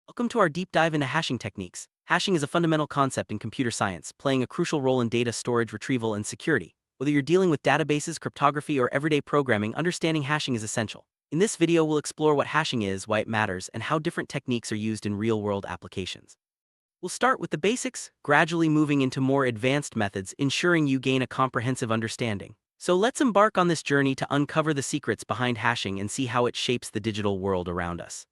Welcome to our deep dive into hashing techniques. Hashing is a fundamental concept in computer science, playing a crucial role in data storage, retrieval, and security. Whether you're dealing with databases, cryptography, or everyday programming, understanding hashing is essential. In this video, we'll explore what hashing is, why it matters, and how different techniques are used in real-world applications. We'll start with the basics, gradually moving into more advanced methods, ensuring you gain a comprehensive understanding. So let's embark on this journey to uncover the secrets behind hashing and see how it shapes the digital world around us.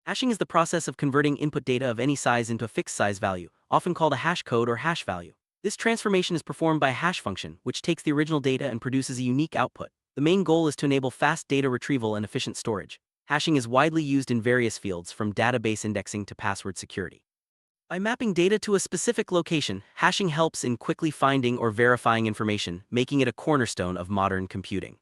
Hashing is the process of converting input data of any size into a fixed size value, often called a hash code or hash value. This transformation is performed by a hash function, which takes the original data and produces a unique output. The main goal is to enable fast data retrieval and efficient storage. Hashing is widely used in various fields, from database indexing to password security. By mapping data to a specific location, hashing helps in quickly finding or verifying information, making it a cornerstone of modern computing.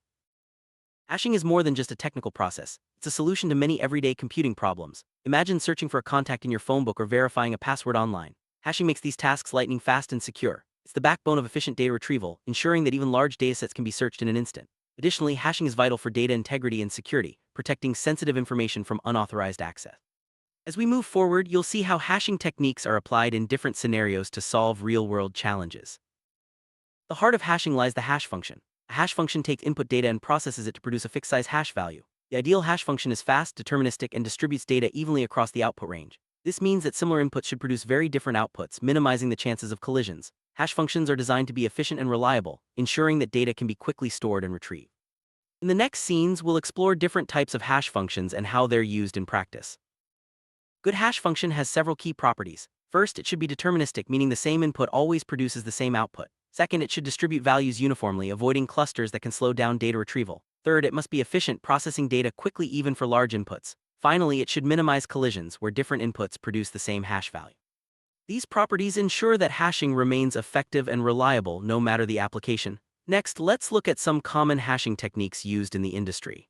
Hashing is more than just a technical process. It's a solution to many everyday computing problems. Imagine searching for a contact in your phone book or verifying a password online. Hashing makes these tasks lightning fast and secure. It's the backbone of efficient data retrieval, ensuring that even large datasets can be searched in an instant. Additionally, hashing is vital for data integrity and security, protecting sensitive information from unauthorized access. As we move forward, you'll see how hashing techniques are applied in different scenarios to solve real-world challenges. The heart of hashing lies the hash function. A hash function takes input data and processes it to produce a fixed-size hash value. The ideal hash function is fast, deterministic, and distributes data evenly across the output range. This means that similar inputs should produce very different outputs, minimizing the chances of collisions. Hash functions are designed to be efficient and reliable, ensuring that data can be quickly stored and retrieved. In the next scenes, we'll explore different types of hash functions and how they're used in practice. Good hash function has several key properties. First, it should be deterministic, meaning the same input always produces the same output. Second, it should distribute values uniformly, avoiding clusters that can slow down data retrieval. Third, it must be efficient, processing data quickly even for large inputs. Finally, it should minimize collisions, where different inputs produce the same hash value. These properties ensure that hashing remains effective and reliable no matter the application. Next, let's look at some common hashing techniques used in the industry.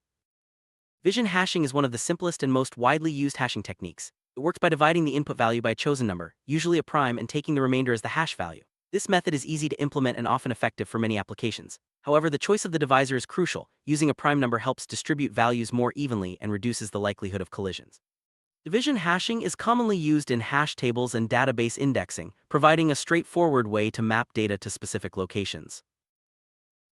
Vision hashing is one of the simplest and most widely used hashing techniques. It works by dividing the input value by a chosen number, usually a prime, and taking the remainder as the hash value. This method is easy to implement and often effective for many applications. However, the choice of the divisor is crucial. Using a prime number helps distribute values more evenly and reduces the likelihood of collisions. Division hashing is commonly used in hash tables and database indexing, providing a straightforward way to map data to specific locations.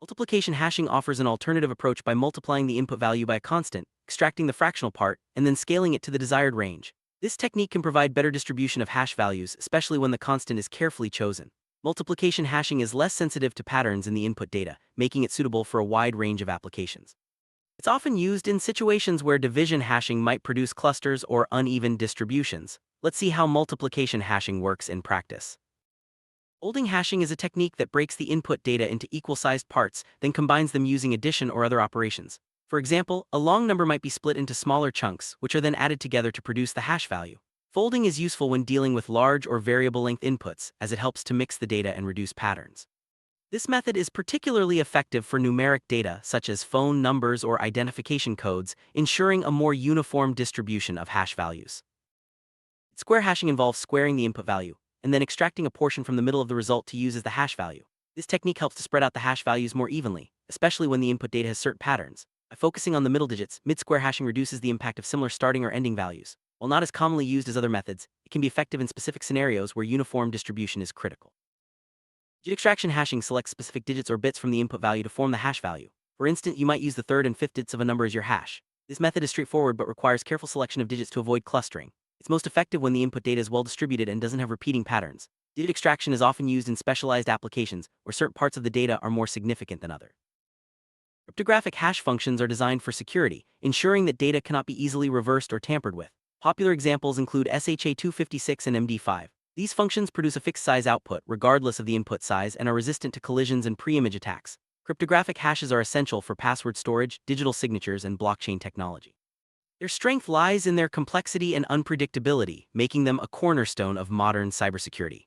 Multiplication hashing offers an alternative approach by multiplying the input value by a constant, extracting the fractional part, and then scaling it to the desired range. This technique can provide better distribution of hash values, especially when the constant is carefully chosen. Multiplication hashing is less sensitive to patterns in the input data, making it suitable for a wide range of applications. It's often used in situations where division hashing might produce clusters or uneven distributions. Let's see how multiplication hashing works in practice. Folding hashing is a technique that breaks the input data into equal-sized parts, then combines them using addition or other operations. For example, a long number might be split into smaller chunks, which are then added together to produce the hash value. Folding is useful when dealing with large or variable-length inputs, as it helps to mix the data and reduce patterns. This method is particularly effective for numeric data, such as phone numbers or identification codes, ensuring a more uniform distribution of hash values. Square hashing involves squaring the input value, and then extracting a portion from the middle of the result to use as the hash value. This technique helps to spread out the hash values more evenly, especially when the input data has certain patterns. By focusing on the middle digits, mid-square hashing reduces the impact of similar starting or ending values. While not as commonly used as other methods, it can be effective in specific scenarios where uniform distribution is critical. Digit extraction hashing selects specific digits or bits from the input value to form the hash value. For instance, you might use the third and fifth digits of a number as your hash. This method is straightforward but requires careful selection of digits to avoid clustering. It's most effective when the input data is well distributed and doesn't have repeating patterns. Digit extraction is often used in specialized applications where certain parts of the data are more significant than others. Cryptographic hash functions are designed for security, ensuring that data cannot be easily reversed or tampered with. Popular examples include SHA-256 and MD5. These functions produce a fixed-size output, regardless of the input size, and are resistant to collisions and pre-image attacks. Cryptographic hashes are essential for password storage, digital signatures, and blockchain technology. Their strength lies in their complexity and unpredictability, making them a cornerstone of modern cybersecurity.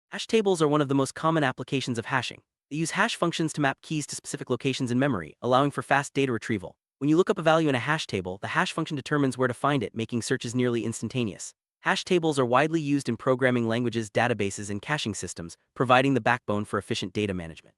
Hash tables are one of the most common applications of hashing. They use hash functions to map keys to specific locations in memory, allowing for fast data retrieval. When you look up a value in a hash table, the hash function determines where to find it, making searches nearly instantaneous. Hash tables are widely used in programming languages, databases, and caching systems, providing the backbone for efficient data management.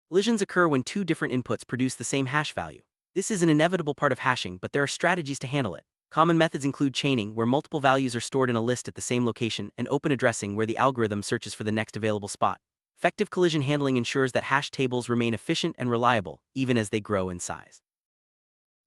Collisions occur when two different inputs produce the same hash value. This is an inevitable part of hashing, but there are strategies to handle it. Common methods include chaining, where multiple values are stored in a list at the same location, and open addressing, where the algorithm searches for the next available spot. Effective collision handling ensures that hash tables remain efficient and reliable, even as they grow in size.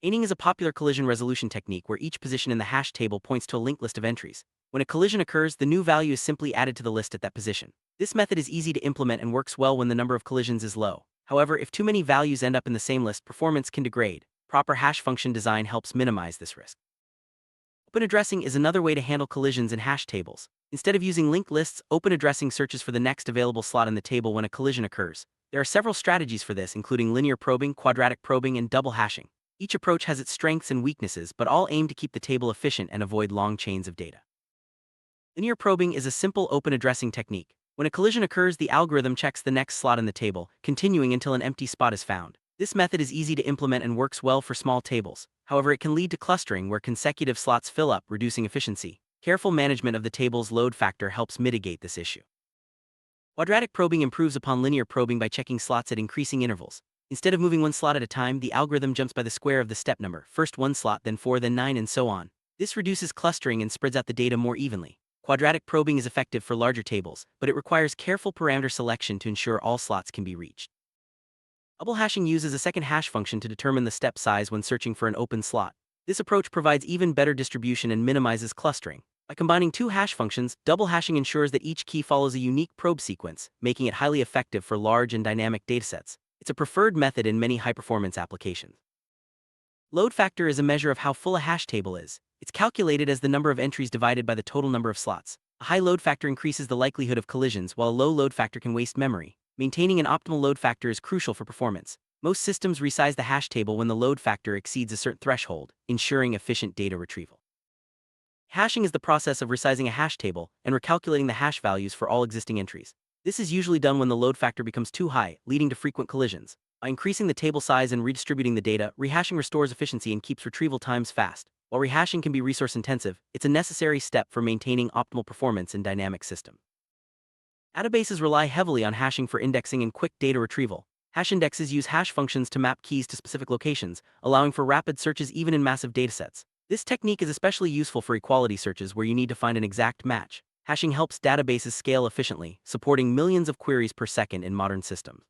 Chaining is a popular collision resolution technique where each position in the hash table points to a linked list of entries. When a collision occurs, the new value is simply added to the list at that position. This method is easy to implement and works well when the number of collisions is low. However, if too many values end up in the same list, performance can degrade. Proper hash function design helps minimize this risk. Open addressing is another way to handle collisions in hash tables. Instead of using linked lists, open addressing searches for the next available slot in the table when a collision occurs. There are several strategies for this, including linear probing, quadratic probing, and double hashing. Each approach has its strengths and weaknesses, but all aim to keep the table efficient and avoid long chains of data. Linear probing is a simple open addressing technique. When a collision occurs, the algorithm checks the next slot in the table, continuing until an empty spot is found. This method is easy to implement and works well for small tables. However, it can lead to clustering where consecutive slots fill up, reducing efficiency. Careful management of the table's load factor helps mitigate this issue. Quadratic probing improves upon linear probing by checking slots at increasing intervals. Instead of moving one slot at a time, the algorithm jumps by the square of the step number, first one slot, then 4, then 9, and so on. This reduces clustering and spreads out the data more evenly. Quadratic probing is effective for larger tables, but it requires careful parameter selection to ensure all slots can be reached. Double hashing uses a second hash function to determine the step size when searching for an open slot. This approach provides even better distribution and minimizes clustering. By combining two hash functions, double hashing ensures that each key follows a unique probe sequence, making it highly effective for large and dynamic datasets. It's a preferred method in many high-performance applications. Load factor is a measure of how full a hash table is. It's calculated as the number of entries divided by the total number of slots. A high load factor increases the likelihood of collisions, while a low load factor can waste memory. Maintaining an optimal load factor is crucial for performance. Most systems resize the hash table when the load factor exceeds a certain threshold, ensuring efficient data retrieval. Hashing is the process of resizing a hash table and recalculating the hash values for all existing entries. This is usually done when the load factor becomes too high, leading to frequent collisions. By increasing the table size and redistributing the data, rehashing restores efficiency and keeps retrieval times fast. While rehashing can be resource-intensive, it's a necessary step for maintaining optimal performance in dynamic systems. Databases rely heavily on hashing for indexing and quick data retrieval. Hash indexes use hash functions to map keys to specific locations, allowing for rapid searches even in massive datasets. This technique is especially useful for equality searches where you need to find an exact match. Hashing helps databases scale efficiently, supporting millions of queries per second in modern systems.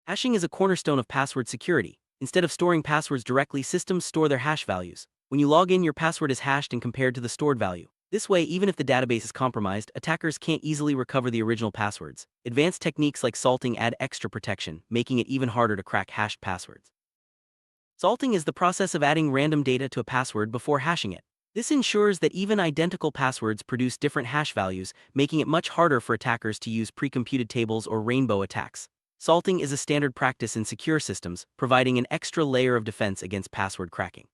Hashing is a cornerstone of password security. Instead of storing passwords directly, systems store their hash values. When you log in, your password is hashed and compared to the stored value. This way, even if the database is compromised, attackers can't easily recover the original passwords. Advanced techniques like salting add extra protection, making it even harder to crack hashed passwords. Salting is the process of adding random data to a password before hashing it. This ensures that even identical passwords produce different hash values, making it much harder for attackers to use pre-computed tables or rainbow attacks. Salting is a standard practice in secure systems, providing an extra layer of defense against password cracking.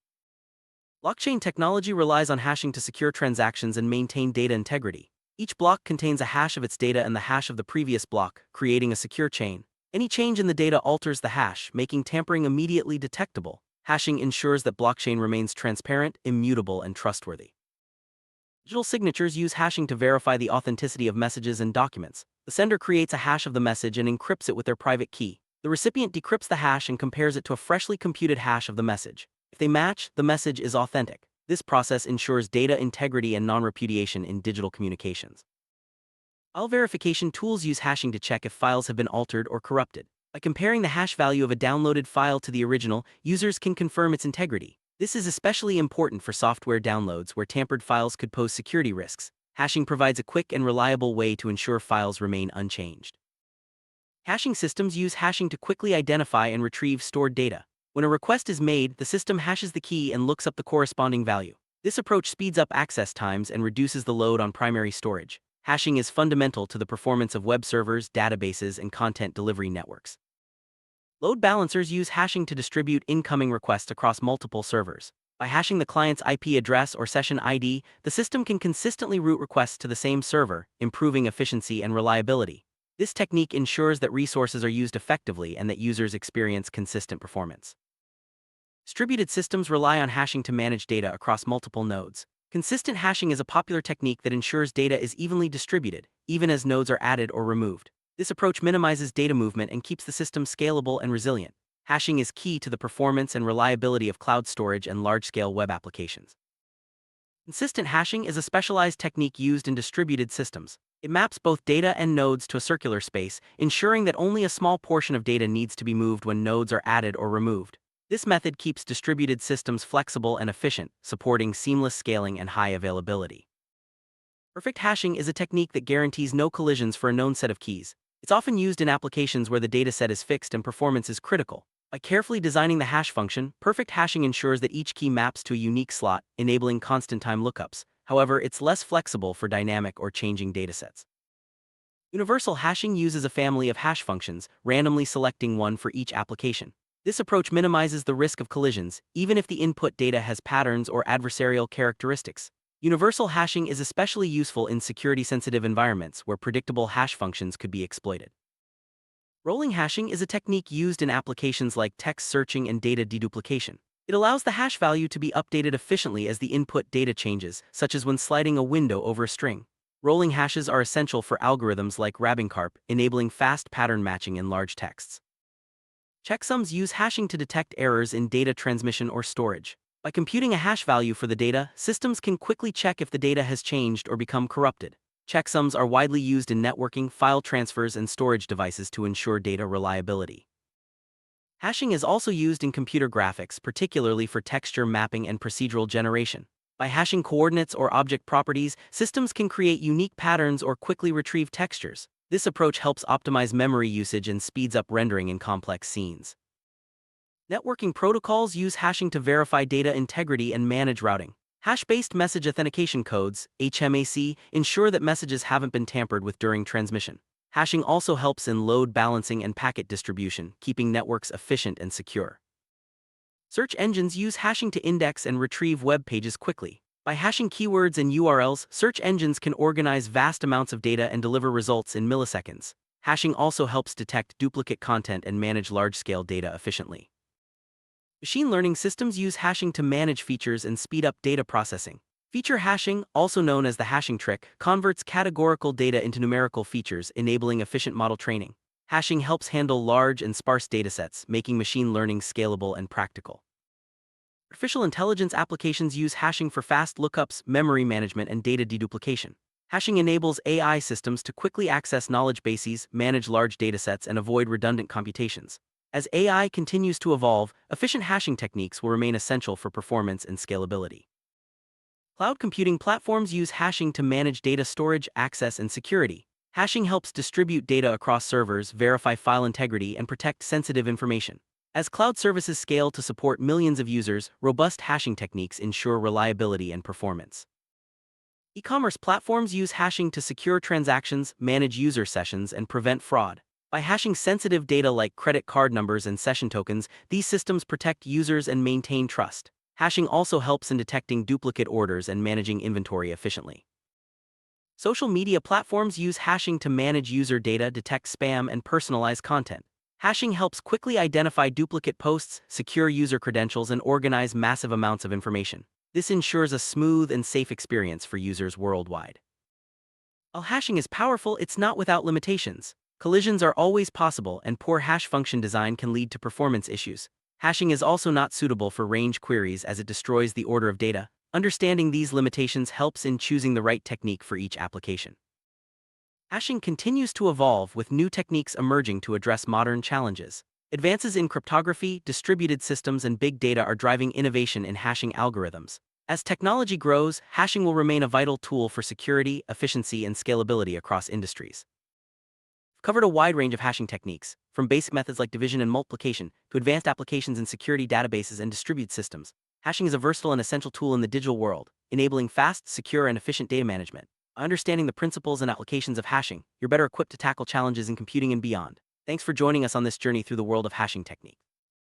Blockchain technology relies on hashing to secure transactions and maintain data integrity. Each block contains a hash of its data and the hash of the previous block, creating a secure chain. Any change in the data alters the hash, making tampering immediately detectable. Hashing ensures that blockchain remains transparent, immutable, and trustworthy. Digital signatures use hashing to verify the authenticity of messages and documents. The sender creates a hash of the message and encrypts it with their private key. The recipient decrypts the hash and compares it to a freshly computed hash of the message. If they match, the message is authentic. This process ensures data integrity and non-repudiation in digital communications. File verification tools use hashing to check if files have been altered or corrupted. By comparing the hash value of a downloaded file to the original, users can confirm its integrity. This is especially important for software downloads where tampered files could pose security risks. Hashing provides a quick and reliable way to ensure files remain unchanged. Hashing systems use hashing to quickly identify and retrieve stored data. When a request is made, the system hashes the key and looks up the corresponding value. This approach speeds up access times and reduces the load on primary storage. Hashing is fundamental to the performance of web servers, databases, and content delivery networks. Load balancers use hashing to distribute incoming requests across multiple servers. By hashing the client's IP address or session ID, the system can consistently route requests to the same server, improving efficiency and reliability. This technique ensures that resources are used effectively and that users experience consistent performance. Distributed systems rely on hashing to manage data across multiple nodes. Consistent hashing is a popular technique that ensures data is evenly distributed, even as nodes are added or removed. This approach minimizes data movement and keeps the system scalable and resilient. Hashing is key to the performance and reliability of cloud storage and large-scale web applications. Consistent hashing is a specialized technique used in distributed systems. It maps both data and nodes to a circular space, ensuring that only a small portion of data needs to be moved when nodes are added or removed. This method keeps distributed systems flexible and efficient, supporting seamless scaling and high availability. Perfect hashing is a technique that guarantees no collisions for a known set of keys. It's often used in applications where the dataset is fixed and performance is critical. By carefully designing the hash function, perfect hashing ensures that each key maps to a unique slot, enabling constant time lookups. However, it's less flexible for dynamic or changing datasets. Universal hashing uses a family of hash functions, randomly selecting one for each application. This approach minimizes the risk of collisions, even if the input data has patterns or adversarial characteristics. Universal hashing is especially useful in security-sensitive environments where predictable hash functions could be exploited. Rolling hashing is a technique used in applications like text searching and data deduplication. It allows the hash value to be updated efficiently as the input data changes, such as when sliding a window over a string. Rolling hashes are essential for algorithms like Rehashing, enabling fast pattern matching in large texts. Checksums use hashing to detect errors in data transmission or storage. By computing a hash value for the data, systems can quickly check if the data has changed or become corrupted. Checksums are widely used in networking, file transfers, and storage devices to ensure data reliability. Hashing is also used in computer graphics, particularly for texture mapping and procedural generation. By hashing coordinates or object properties, systems can create unique patterns or quickly retrieve textures. This approach helps optimize memory usage and speeds up rendering in complex scenes. Networking protocols use hashing to verify data integrity and manage routing. Hash-based message authentication codes, HMAC, ensure that messages haven't been tampered with during transmission. Hashing also helps in load balancing and packet distribution, keeping networks efficient and secure. Search engines use hashing to index and retrieve web pages quickly. By hashing keywords and URLs, search engines can organize vast amounts of data and deliver results in milliseconds. Hashing also helps detect duplicate content and manage large-scale data efficiently. Machine learning systems use hashing to manage features and speed up data processing. Feature hashing, also known as the hashing trick, converts categorical data into numerical features, enabling efficient model training. Hashing helps handle large and sparse datasets, making machine learning scalable and practical. Artificial intelligence applications use hashing for fast lookups, memory management, and data deduplication. Hashing enables AI systems to quickly access knowledge bases, manage large datasets, and avoid redundant computations. As AI continues to evolve, efficient hashing techniques will remain essential for performance and scalability. Cloud computing platforms use hashing to manage data storage, access, and security. Hashing helps distribute data across servers, verify file integrity, and protect sensitive information. As cloud services scale to support millions of users, robust hashing techniques ensure reliability and performance. E-commerce platforms use hashing to secure transactions, manage user sessions, and prevent fraud. By hashing sensitive data like credit card numbers and session tokens, these systems protect users and maintain trust. Hashing also helps in detecting duplicate orders and managing inventory efficiently. Social media platforms use hashing to manage user data, detect spam, and personalize content. Hashing helps quickly identify duplicate posts, secure user credentials, and organize massive amounts of information. This ensures a smooth and safe experience for users worldwide. While hashing is powerful, it's not without limitations. Collisions are always possible, and poor hash function design can lead to performance issues. Hashing is also not suitable for range queries as it destroys the order of data. Understanding these limitations helps in choosing the right technique for each application. Hashing continues to evolve, with new techniques emerging to address modern challenges. Advances in cryptography, distributed systems, and big data are driving innovation in hashing algorithms. As technology grows, hashing will remain a vital tool for security, efficiency, and scalability across industries. We've covered a wide range of hashing techniques, from basic methods like division and multiplication to advanced applications in security databases and distributed systems. Hashing is a versatile and essential tool in the digital world, enabling fast, secure, and efficient data management. By understanding the principles and applications of hashing, you're better equipped to tackle challenges in computing and beyond. Thanks for joining us on this journey through the world of hashing techniques.